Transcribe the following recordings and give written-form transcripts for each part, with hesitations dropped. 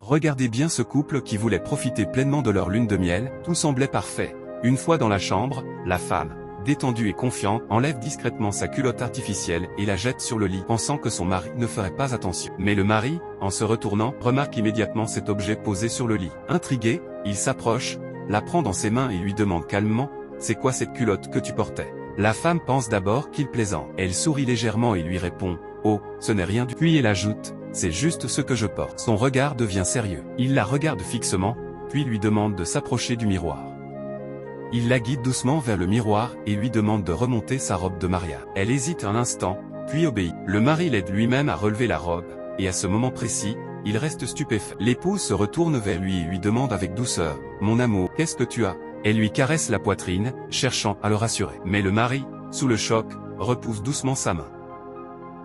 Regardez bien ce couple qui voulait profiter pleinement de leur lune de miel, tout semblait parfait. Une fois dans la chambre, la femme, détendue et confiante, enlève discrètement sa culotte artificielle et la jette sur le lit, pensant que son mari ne ferait pas attention. Mais le mari, en se retournant, remarque immédiatement cet objet posé sur le lit. Intrigué, il s'approche, la prend dans ses mains et lui demande calmement « C'est quoi cette culotte que tu portais ?» La femme pense d'abord qu'il plaisante. Elle sourit légèrement et lui répond « Oh, ce n'est rien du tout. » Puis elle ajoute « C'est juste ce que je porte. » Son regard devient sérieux. Il la regarde fixement, puis lui demande de s'approcher du miroir. Il la guide doucement vers le miroir et lui demande de remonter sa robe de mariage. Elle hésite un instant, puis obéit. Le mari l'aide lui-même à relever la robe, et à ce moment précis, il reste stupéfait. L'épouse se retourne vers lui et lui demande avec douceur « Mon amour, qu'est-ce que tu as ?» Elle lui caresse la poitrine, cherchant à le rassurer. Mais le mari, sous le choc, repousse doucement sa main.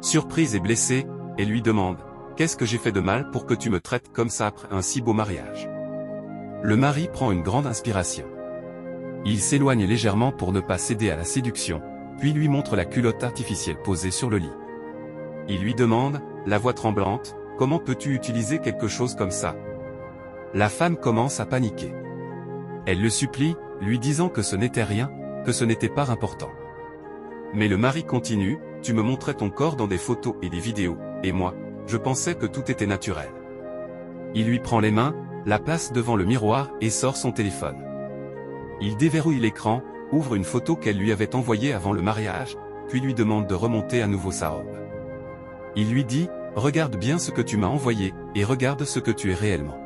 Surprise et blessée, elle lui demande « Qu'est-ce que j'ai fait de mal pour que tu me traites comme ça après un si beau mariage ?» Le mari prend une grande inspiration. Il s'éloigne légèrement pour ne pas céder à la séduction, puis lui montre la culotte artificielle posée sur le lit. Il lui demande, la voix tremblante, « Comment peux-tu utiliser quelque chose comme ça ?» La femme commence à paniquer. Elle le supplie, lui disant que ce n'était rien, que ce n'était pas important. Mais le mari continue, « Tu me montrais ton corps dans des photos et des vidéos, et moi, je pensais que tout était naturel. » Il lui prend les mains, la place devant le miroir et sort son téléphone. Il déverrouille l'écran, ouvre une photo qu'elle lui avait envoyée avant le mariage, puis lui demande de remonter à nouveau sa robe. Il lui dit, « Regarde bien ce que tu m'as envoyé, et regarde ce que tu es réellement. »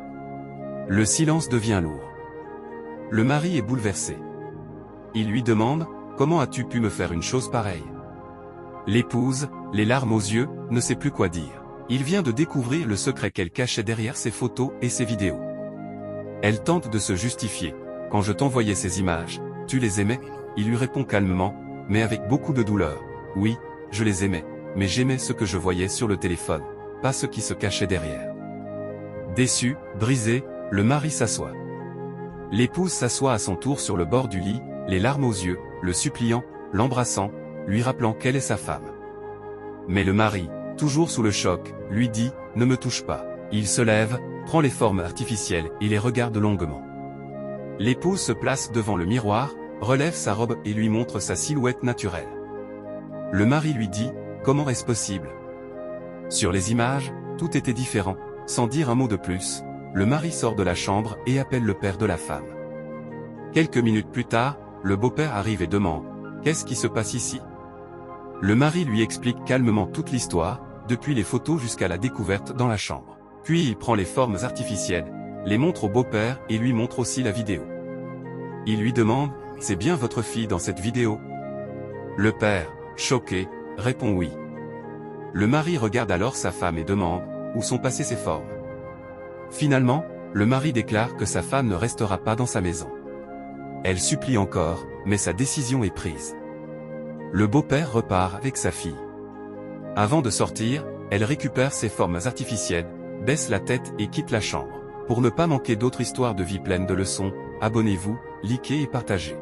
Le silence devient lourd. Le mari est bouleversé. Il lui demande, « Comment as-tu pu me faire une chose pareille ?» L'épouse, les larmes aux yeux, ne sait plus quoi dire. Il vient de découvrir le secret qu'elle cachait derrière ses photos et ses vidéos. Elle tente de se justifier. « Quand je t'envoyais ces images, tu les aimais ?» Il lui répond calmement, mais avec beaucoup de douleur. « Oui, je les aimais, mais j'aimais ce que je voyais sur le téléphone, pas ce qui se cachait derrière. » Déçu, brisé, le mari s'assoit. L'épouse s'assoit à son tour sur le bord du lit, les larmes aux yeux, le suppliant, l'embrassant, lui rappelant qu'elle est sa femme. Mais le mari, toujours sous le choc, lui dit « Ne me touche pas ». Il se lève, prend les formes artificielles et les regarde longuement. L'épouse se place devant le miroir, relève sa robe et lui montre sa silhouette naturelle. Le mari lui dit « Comment est-ce possible ?» Sur les images, tout était différent. Sans dire un mot de plus, le mari sort de la chambre et appelle le père de la femme. Quelques minutes plus tard, le beau-père arrive et demande « Qu'est-ce qui se passe ici ?» Le mari lui explique calmement toute l'histoire, depuis les photos jusqu'à la découverte dans la chambre. Puis il prend les formes artificielles, les montre au beau-père et lui montre aussi la vidéo. Il lui demande « C'est bien votre fille dans cette vidéo ?» Le père, choqué, répond oui. Le mari regarde alors sa femme et demande « Où sont passées ces formes ?» Finalement, le mari déclare que sa femme ne restera pas dans sa maison. Elle supplie encore, mais sa décision est prise. Le beau-père repart avec sa fille. Avant de sortir, elle récupère ses formes artificielles, baisse la tête et quitte la chambre. Pour ne pas manquer d'autres histoires de vie pleines de leçons, abonnez-vous, likez et partagez.